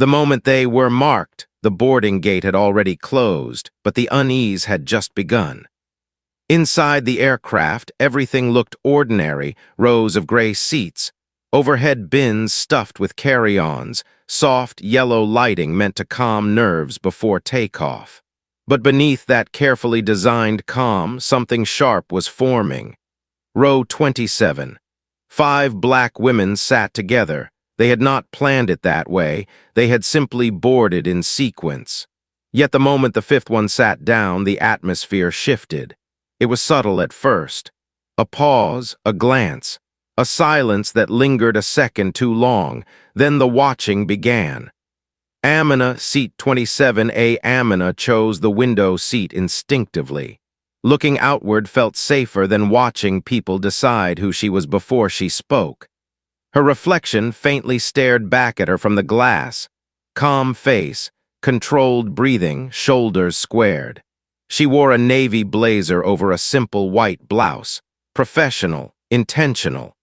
The moment they were marked, the boarding gate had already closed, but the unease had just begun. Inside the aircraft, everything looked ordinary, rows of gray seats, overhead bins stuffed with carry-ons, soft yellow lighting meant to calm nerves before takeoff. But beneath that carefully designed calm, something sharp was forming. Row 27. 5 black women sat together. They had not planned it that way. They had simply boarded in sequence. Yet the moment the 5th one sat down, the atmosphere shifted. It was subtle at first. A pause, a glance, a silence that lingered a second too long. Then the watching began. Amina, seat 27A. Amina chose the window seat instinctively. Looking outward felt safer than watching people decide who she was before she spoke. Her reflection faintly stared back at her from the glass. Calm face, controlled breathing, shoulders squared. She wore a navy blazer over a simple white blouse. Professional, intentional.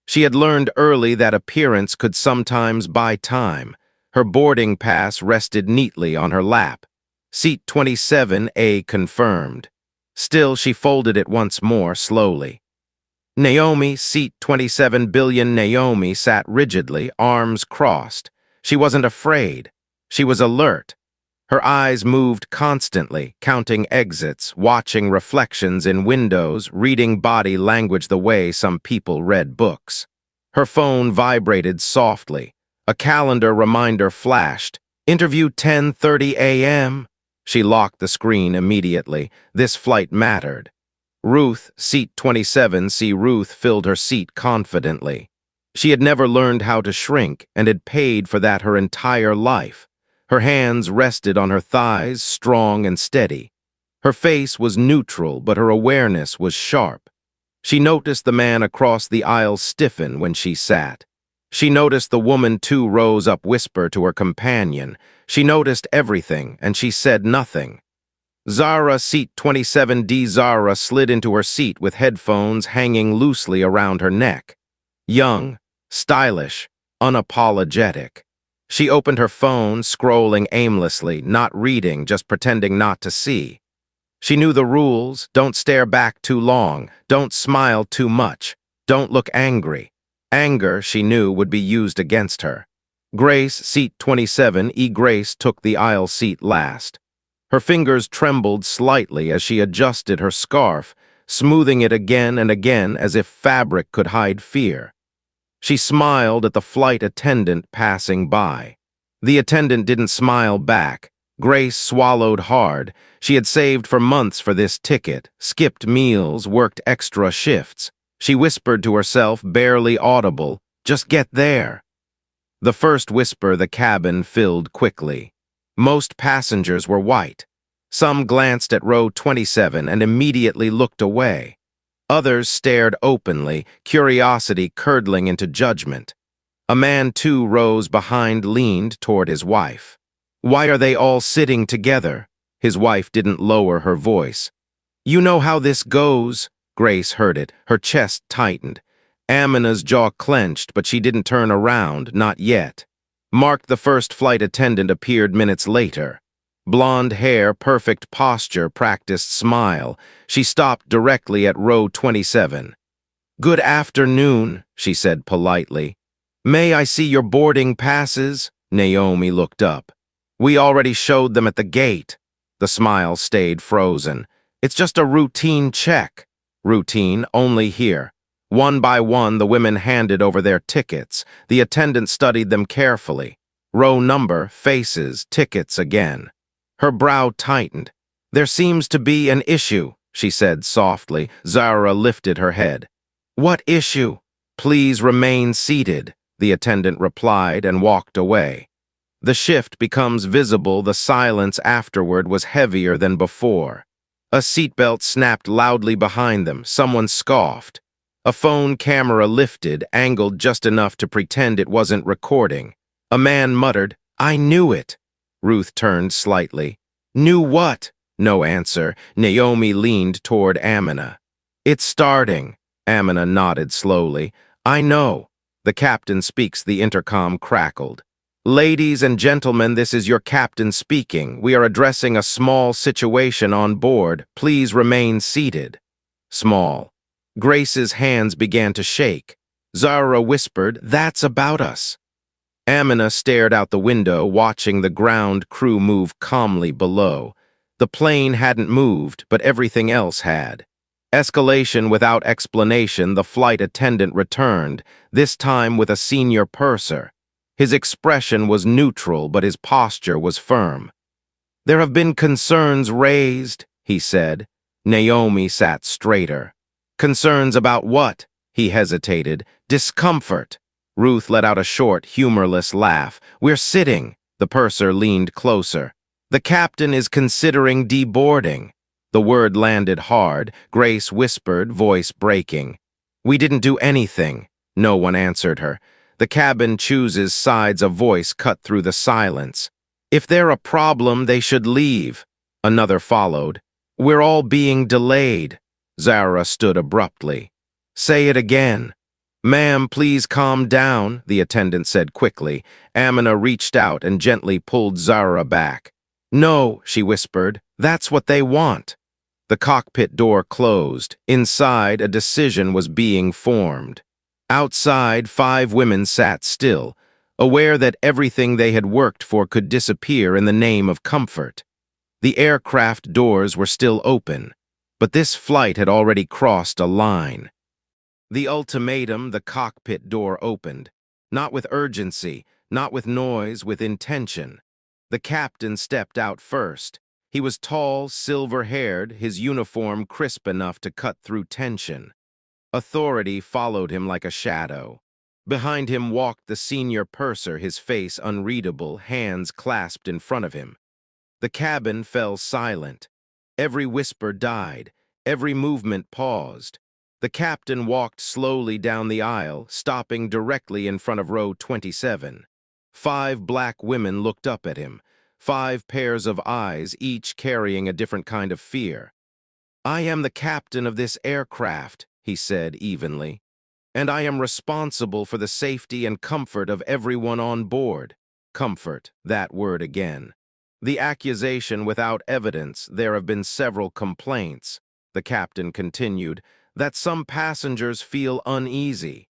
She had learned early that appearance could sometimes buy time. Her boarding pass rested neatly on her lap. Seat 27A confirmed. Still, she folded it once more, slowly. Naomi, seat 27 billion. Naomi sat rigidly, arms crossed. She wasn't afraid. She was alert. Her eyes moved constantly, counting exits, watching reflections in windows, reading body language the way some people read books. Her phone vibrated softly. A calendar reminder flashed. Interview 10:30 a.m. She locked the screen immediately. This flight mattered. Ruth, seat 27C. Ruth filled her seat confidently. She had never learned how to shrink and had paid for that her entire life. Her hands rested on her thighs, strong and steady. Her face was neutral, but her awareness was sharp. She noticed the man across the aisle stiffen when she sat. She noticed the woman 2 rows up whisper to her companion. She noticed everything, and she said nothing. Zara, seat 27D. Zara slid into her seat with headphones hanging loosely around her neck. Young, stylish, unapologetic. She opened her phone, scrolling aimlessly, not reading, just pretending not to see. She knew the rules: don't stare back too long, don't smile too much, don't look angry. Anger, she knew, would be used against her. Grace, seat 27E. Grace took the aisle seat last. Her fingers trembled slightly as she adjusted her scarf, smoothing it again and again as if fabric could hide fear. She smiled at the flight attendant passing by. The attendant didn't smile back. Grace swallowed hard. She had saved for months for this ticket, skipped meals, worked extra shifts. She whispered to herself, barely audible, "Just get there." The first whisper the cabin filled quickly. Most passengers were white. Some glanced at row 27 and immediately looked away. Others stared openly, curiosity curdling into judgment. A man 2 rows behind leaned toward his wife. "Why are they all sitting together?" His wife didn't lower her voice. "You know how this goes." Grace heard it, her chest tightened. Amina's jaw clenched, but she didn't turn around, not yet. Mark, the first flight attendant, appeared minutes later. Blonde hair, perfect posture, practiced smile. She stopped directly at row 27. "Good afternoon," she said politely. "May I see your boarding passes?" Naomi looked up. "We already showed them at the gate." The smile stayed frozen. "It's just a routine check." "Routine, only here." One by one, the women handed over their tickets. The attendant studied them carefully. Row number, faces, tickets again. Her brow tightened. "There seems to be an issue," she said softly. Zara lifted her head. "What issue?" "Please remain seated," the attendant replied and walked away. The shift becomes visible. The silence afterward was heavier than before. A seatbelt snapped loudly behind them. Someone scoffed. A phone camera lifted, angled just enough to pretend it wasn't recording. A man muttered, "I knew it." Ruth turned slightly. "Knew what?" No answer. Naomi leaned toward Amina. "It's starting." Amina nodded slowly. "I know." The captain speaks, the intercom crackled. Ladies and gentlemen, this is your captain speaking. We are addressing a small situation on board. Please remain seated. Small. Grace's hands began to shake. Zara whispered, "That's about us." Amina stared out the window, watching the ground crew move calmly below. The plane hadn't moved, but everything else had. Escalation without explanation, the flight attendant returned, this time with a senior purser. His expression was neutral, but his posture was firm. "There have been concerns raised," he said. Naomi sat straighter. "Concerns about what?" He hesitated. "Discomfort." Ruth let out a short, humorless laugh. "We're sitting." The purser leaned closer. "The captain is considering deboarding." The word landed hard. Grace whispered, voice breaking. "We didn't do anything." No one answered her. "The cabin chooses sides," a voice cut through the silence. "If they're a problem, they should leave." Another followed. "We're all being delayed." Zara stood abruptly. "Say it again." "Ma'am, please calm down," the attendant said quickly. Amina reached out and gently pulled Zara back. "No," she whispered, "that's what they want." The cockpit door closed. Inside, a decision was being formed. Outside, 5 women sat still, aware that everything they had worked for could disappear in the name of comfort. The aircraft doors were still open, but this flight had already crossed a line. The ultimatum, the cockpit door opened. Not with urgency, not with noise, with intention. The captain stepped out first. He was tall, silver-haired, his uniform crisp enough to cut through tension. Authority followed him like a shadow. Behind him walked the senior purser, his face unreadable, hands clasped in front of him. The cabin fell silent. Every whisper died. Every movement paused. The captain walked slowly down the aisle, stopping directly in front of row 27. 5 black women looked up at him, 5 pairs of eyes, each carrying a different kind of fear. "I am the captain of this aircraft," he said evenly, "and I am responsible for the safety and comfort of everyone on board." Comfort, that word again. "The accusation without evidence, there have been several complaints," the captain continued, "that some passengers feel uneasy."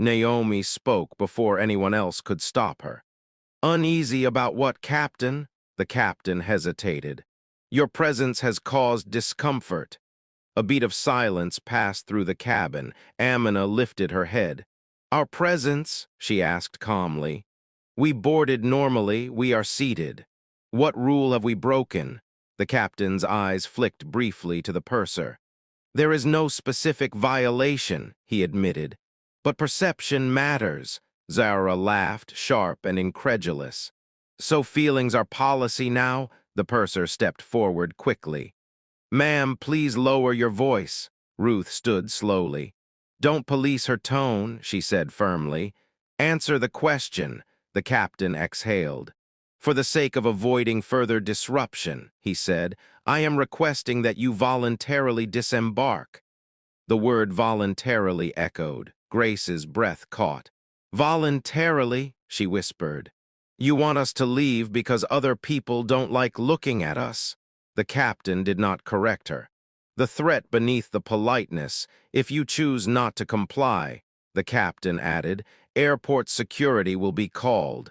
Naomi spoke before anyone else could stop her. "Uneasy about what, Captain?" The captain hesitated. "Your presence has caused discomfort." A beat of silence passed through the cabin. Amina lifted her head. "Our presence?" she asked calmly. "We boarded normally. We are seated." "What rule have we broken?" The captain's eyes flicked briefly to the purser. "There is no specific violation," he admitted. "But perception matters." Zara laughed, sharp and incredulous. "So feelings are policy now?" The purser stepped forward quickly. "Ma'am, please lower your voice." Ruth stood slowly. "Don't police her tone," she said firmly. "Answer the question." The captain exhaled. "For the sake of avoiding further disruption," he said, "I am requesting that you voluntarily disembark." The word voluntarily echoed. Grace's breath caught. "Voluntarily," she whispered. "You want us to leave because other people don't like looking at us." The captain did not correct her. "The threat beneath the politeness, if you choose not to comply," the captain added, "airport security will be called."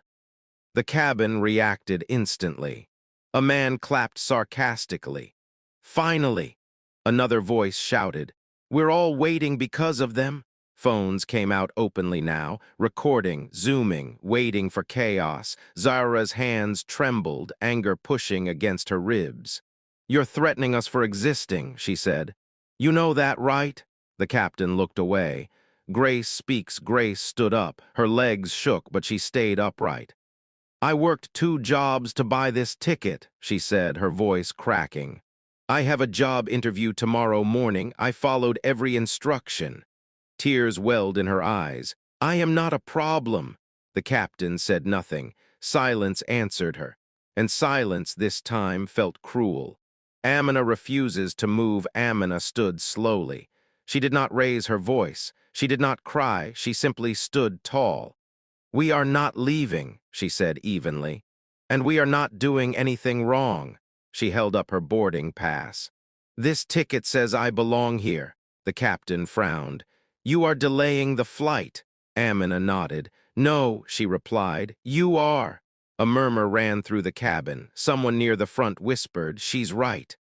The cabin reacted instantly. A man clapped sarcastically. "Finally!" Another voice shouted. "We're all waiting because of them." Phones came out openly now, recording, zooming, waiting for chaos. Zara's hands trembled, anger pushing against her ribs. "You're threatening us for existing," she said. "You know that, right?" The captain looked away. Grace speaks. Grace stood up. Her legs shook, but she stayed upright. "I worked 2 jobs to buy this ticket," she said, her voice cracking. "I have a job interview tomorrow morning. I followed every instruction." Tears welled in her eyes. "I am not a problem." The captain said nothing. Silence answered her, and silence this time felt cruel. "Amina refuses to move." Amina stood slowly. She did not raise her voice. She did not cry. She simply stood tall. "We are not leaving," she said evenly. And we are not doing anything wrong. She held up her boarding pass. This ticket says I belong here. The captain frowned. You are delaying the flight. Amina nodded. No, she replied, you are. A murmur ran through the cabin. Someone near the front whispered, she's right.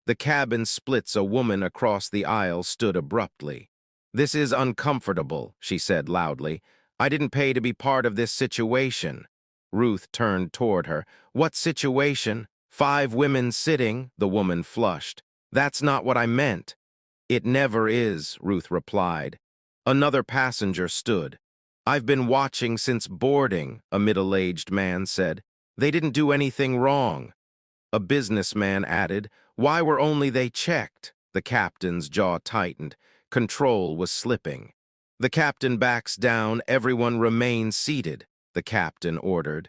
The cabin splits. A woman across the aisle stood abruptly. This is uncomfortable, she said loudly. I didn't pay to be part of this situation. Ruth turned toward her. What situation? 5 women sitting, the woman flushed. That's not what I meant. It never is, Ruth replied. Another passenger stood. I've been watching since boarding, a middle-aged man said. They didn't do anything wrong. A businessman added, why were only they checked? The captain's jaw tightened. Control was slipping. The captain backs down. Everyone remains seated, the captain ordered.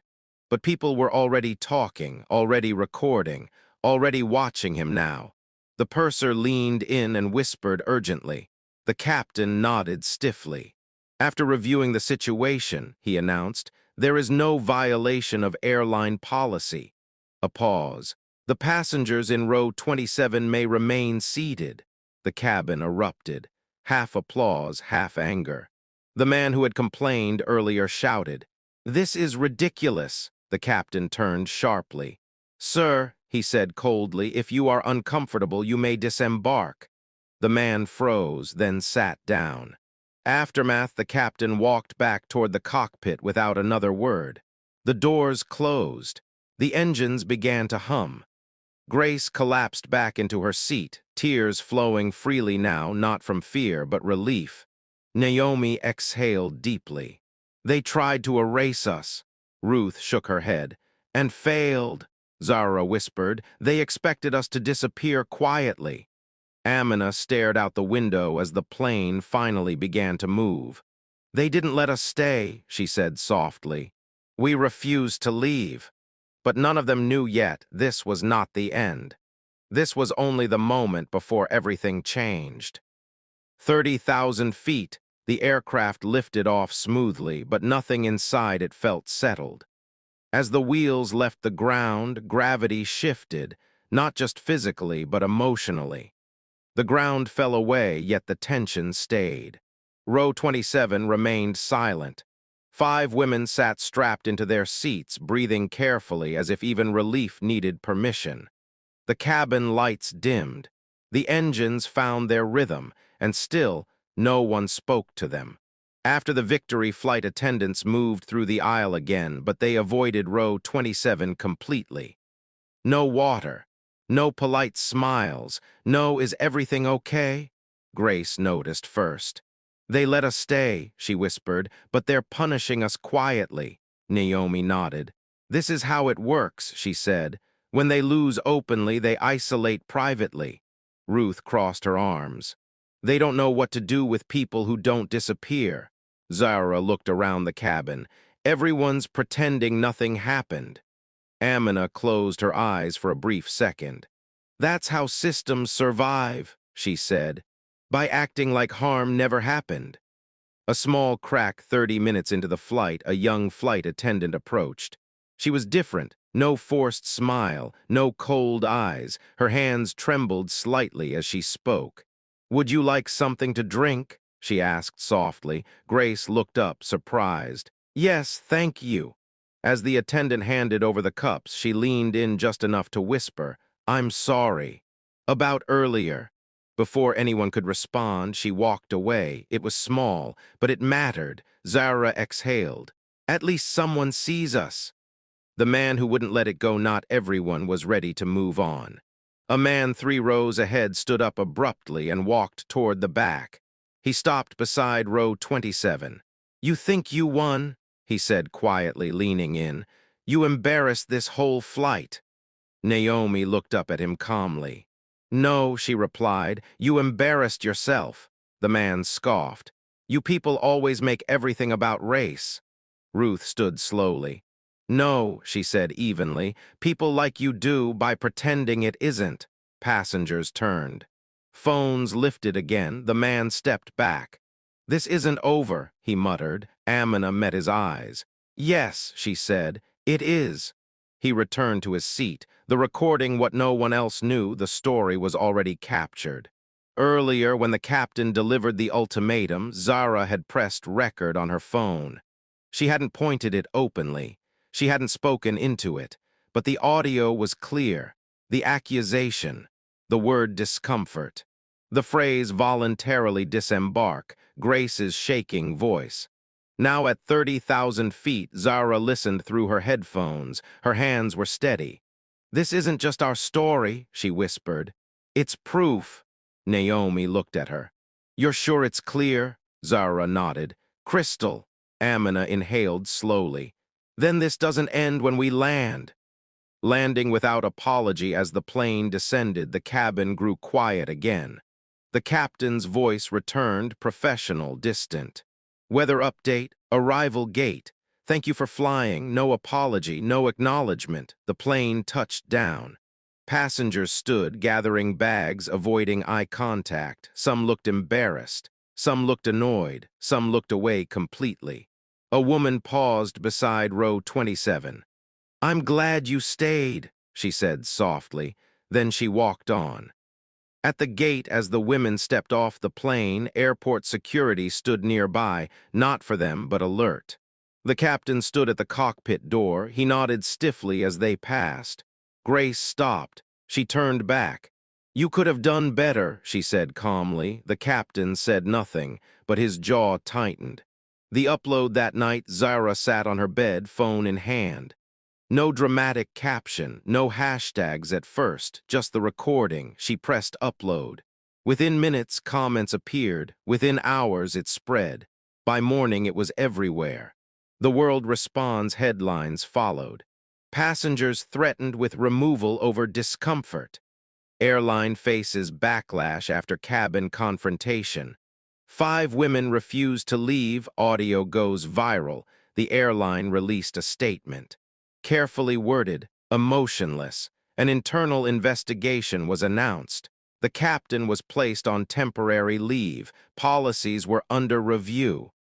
But people were already talking, already recording, already watching him now. The purser leaned in and whispered urgently. The captain nodded stiffly. After reviewing the situation, he announced, there is no violation of airline policy. A pause. The passengers in row 27 may remain seated. The cabin erupted. Half applause, half anger. The man who had complained earlier shouted. This is ridiculous. The captain turned sharply. Sir, he said coldly, if you are uncomfortable, you may disembark. The man froze, then sat down. Aftermath, the captain walked back toward the cockpit without another word. The doors closed. The engines began to hum. Grace collapsed back into her seat, tears flowing freely now, not from fear but relief. Naomi exhaled deeply. They tried to erase us. Ruth shook her head. And failed, Zara whispered. They expected us to disappear quietly. Amina stared out the window as the plane finally began to move. They didn't let us stay, she said softly. We refused to leave. But none of them knew yet this was not the end. This was only the moment before everything changed. 30,000 feet, the aircraft lifted off smoothly, but nothing inside it felt settled. As the wheels left the ground, gravity shifted, not just physically, but emotionally. The ground fell away, yet the tension stayed. Row 27 remained silent. 5 women sat strapped into their seats, breathing carefully as if even relief needed permission. The cabin lights dimmed. The engines found their rhythm, and still, no one spoke to them. After the victory, flight attendants moved through the aisle again, but they avoided row 27 completely. No water. No polite smiles. No, is everything okay? Grace noticed first. They let us stay, she whispered, but they're punishing us quietly. Naomi nodded. This is how it works, she said. When they lose openly, they isolate privately. Ruth crossed her arms. They don't know what to do with people who don't disappear. Zara looked around the cabin. Everyone's pretending nothing happened. Amina closed her eyes for a brief second. That's how systems survive, she said, by acting like harm never happened. A small crack 30 minutes into the flight, a young flight attendant approached. She was different, no forced smile, no cold eyes. Her hands trembled slightly as she spoke. Would you like something to drink? She asked softly. Grace looked up, surprised. Yes, thank you. As the attendant handed over the cups, she leaned in just enough to whisper, I'm sorry. About earlier. Before anyone could respond, she walked away. It was small, but it mattered. Zara exhaled. At least someone sees us. The man who wouldn't let it go, not everyone, was ready to move on. A man 3 rows ahead stood up abruptly and walked toward the back. He stopped beside row 27. You think you won? He said quietly, leaning in. You embarrassed this whole flight. Naomi looked up at him calmly. No, she replied, you embarrassed yourself. The man scoffed. You people always make everything about race. Ruth stood slowly. No, she said evenly, people like you do by pretending it isn't. Passengers turned. Phones lifted again. The man stepped back. This isn't over, he muttered. Amina met his eyes. Yes, she said, it is. He returned to his seat, the recording what no one else knew the story was already captured. Earlier, when the captain delivered the ultimatum, Zara had pressed record on her phone. She hadn't pointed it openly. She hadn't spoken into it. But the audio was clear. The accusation. The word discomfort. The phrase voluntarily disembark, Grace's shaking voice. Now at 30,000 feet, Zara listened through her headphones. Her hands were steady. "This isn't just our story," she whispered. "It's proof." Naomi looked at her. "You're sure it's clear?" Zara nodded. "Crystal." Amina inhaled slowly. "Then this doesn't end when we land." Landing without apology as the plane descended, the cabin grew quiet again. The captain's voice returned, professional, distant. "Weather update, arrival gate. Thank you for flying, no apology, no acknowledgement." The plane touched down. Passengers stood, gathering bags, avoiding eye contact. Some looked embarrassed. Some looked annoyed. Some looked away completely. A woman paused beside row 27. "I'm glad you stayed," she said softly. Then she walked on. At the gate, as the women stepped off the plane, airport security stood nearby, not for them, but alert. The captain stood at the cockpit door. He nodded stiffly as they passed. Grace stopped. She turned back. "You could have done better," she said calmly. The captain said nothing, but his jaw tightened. The upload that night, Zara sat on her bed, phone in hand. No dramatic caption, no hashtags at first, just the recording. She pressed upload. Within minutes, comments appeared. Within hours, it spread. By morning, it was everywhere. The World Responds headlines followed. Passengers threatened with removal over discomfort. Airline faces backlash after cabin confrontation. 5 women refuse to leave. Audio goes viral. The airline released a statement. Carefully worded, emotionless. An internal investigation was announced. The captain was placed on temporary leave. Policies were under review.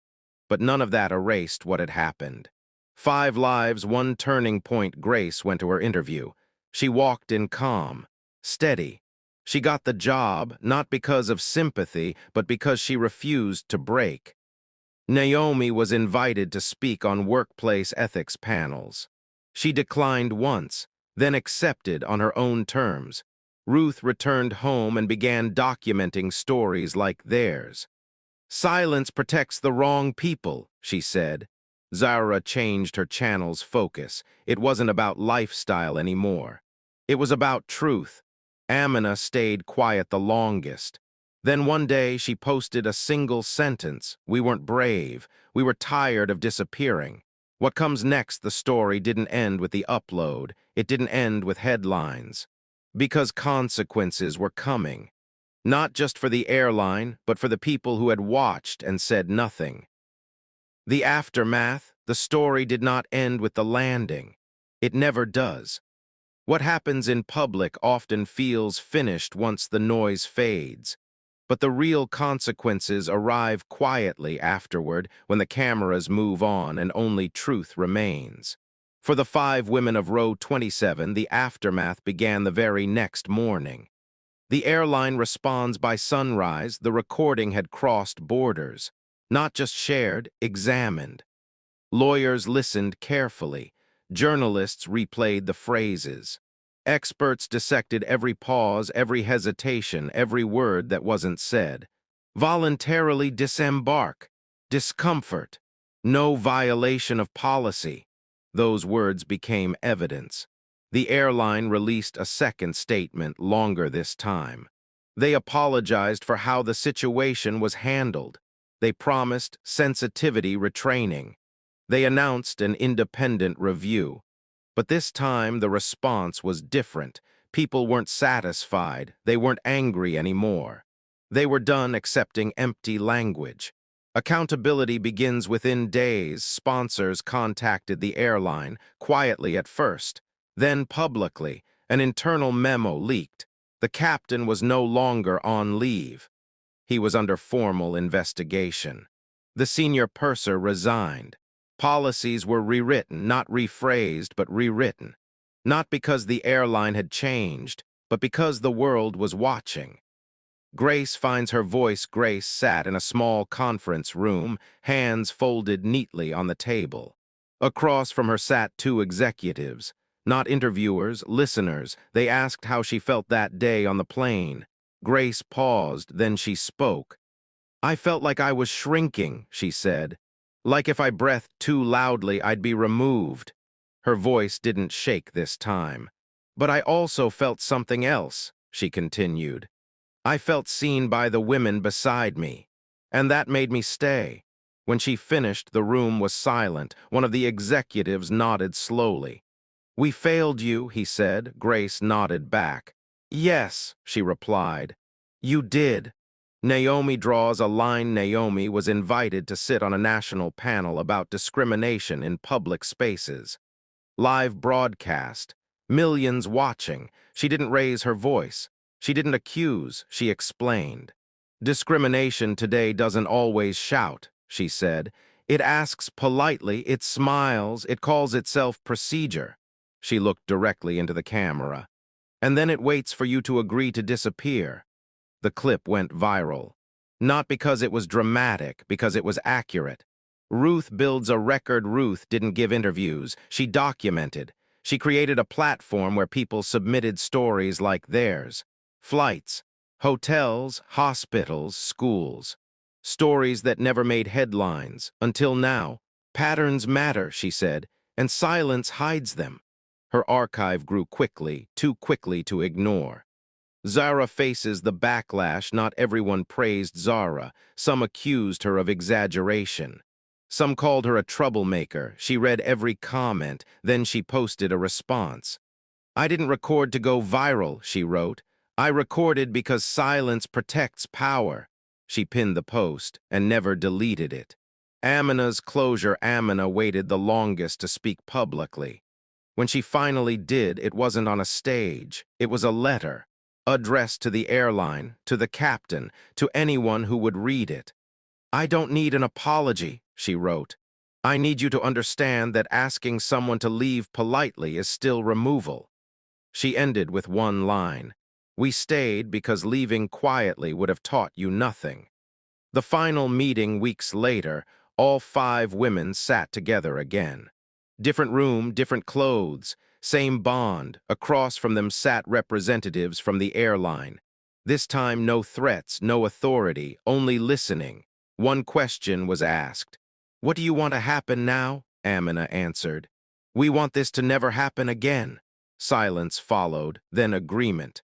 But none of that erased what had happened. 5 lives, one turning point. Grace went to her interview. She walked in calm, steady. She got the job, not because of sympathy, but because she refused to break. Naomi was invited to speak on workplace ethics panels. She declined once, then accepted on her own terms. Ruth returned home and began documenting stories like theirs. "Silence protects the wrong people," she said. Zara changed her channel's focus. It wasn't about lifestyle anymore. It was about truth. Amina stayed quiet the longest. Then one day she posted a single sentence. "We weren't brave. We were tired of disappearing." What comes next, the story didn't end with the upload. It didn't end with headlines. Because consequences were coming. Not just for the airline, but for the people who had watched and said nothing. The aftermath, the story did not end with the landing. It never does. What happens in public often feels finished once the noise fades. But the real consequences arrive quietly afterward when the cameras move on and only truth remains. For the 5 women of row 27, the aftermath began the very next morning. The airline responds by sunrise. The recording had crossed borders, not just shared, examined. Lawyers listened carefully. Journalists replayed the phrases. Experts dissected every pause, every hesitation, every word that wasn't said. Voluntarily disembark. Discomfort. No violation of policy. Those words became evidence. The airline released a second statement, longer this time. They apologized for how the situation was handled. They promised sensitivity retraining. They announced an independent review. But this time the response was different. People weren't satisfied. They weren't angry anymore. They were done accepting empty language. Accountability begins within days. Sponsors contacted the airline, quietly at first. Then publicly, an internal memo leaked. The captain was no longer on leave. He was under formal investigation. The senior purser resigned. Policies were rewritten, not rephrased, but rewritten. Not because the airline had changed, but because the world was watching. Grace finds her voice. Grace sat in a small conference room, hands folded neatly on the table. Across from her sat two executives, not interviewers, listeners. They asked how she felt that day on the plane. Grace paused, then she spoke. "I felt like I was shrinking," she said. "Like if I breathed too loudly, I'd be removed." Her voice didn't shake this time. "But I also felt something else," she continued. "I felt seen by the women beside me. And that made me stay." When she finished, the room was silent. One of the executives nodded slowly. "We failed you," he said. Grace nodded back. "Yes," she replied. "You did." Naomi draws a line. Naomi was invited to sit on a national panel about discrimination in public spaces. Live broadcast. Millions watching. She didn't raise her voice. She didn't accuse. She explained. "Discrimination today doesn't always shout," she said. "It asks politely, it smiles, it calls itself procedure." She looked directly into the camera. "And then it waits for you to agree to disappear." The clip went viral. Not because it was dramatic, because it was accurate. Ruth builds a record. Ruth didn't give interviews. She documented. She created a platform where people submitted stories like theirs. Flights, hotels, hospitals, schools. Stories that never made headlines, until now. Patterns matter, she said, and silence hides them. Her archive grew quickly, too quickly to ignore. Zara faces the backlash. Not everyone praised Zara. Some accused her of exaggeration. Some called her a troublemaker. She read every comment, then she posted a response. "I didn't record to go viral," she wrote. "I recorded because silence protects power." She pinned the post and never deleted it. Amina's closure. Amina waited the longest to speak publicly. When she finally did, it wasn't on a stage. It was a letter, addressed to the airline, to the captain, to anyone who would read it. "I don't need an apology," she wrote. "I need you to understand that asking someone to leave politely is still removal." She ended with one line. "We stayed because leaving quietly would have taught you nothing." The final meeting weeks later, all 5 women sat together again. Different room, different clothes, same bond. Across from them sat representatives from the airline. This time no threats, no authority, only listening. One question was asked. "What do you want to happen now?" Amina answered. "We want this to never happen again." Silence followed, then agreement.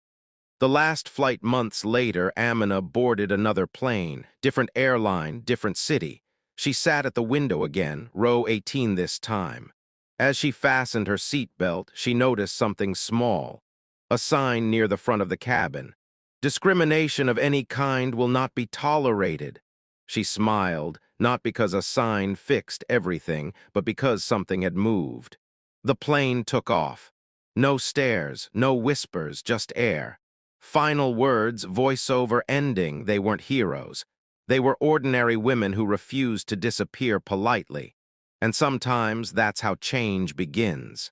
The last flight months later, Amina boarded another plane, different airline, different city. She sat at the window again, row 18 this time. As she fastened her seatbelt, she noticed something small. A sign near the front of the cabin. "Discrimination of any kind will not be tolerated." She smiled, not because a sign fixed everything, but because something had moved. The plane took off. No stairs, no whispers, just air. Final words, voiceover, ending. They weren't heroes. They were ordinary women who refused to disappear politely. And sometimes that's how change begins.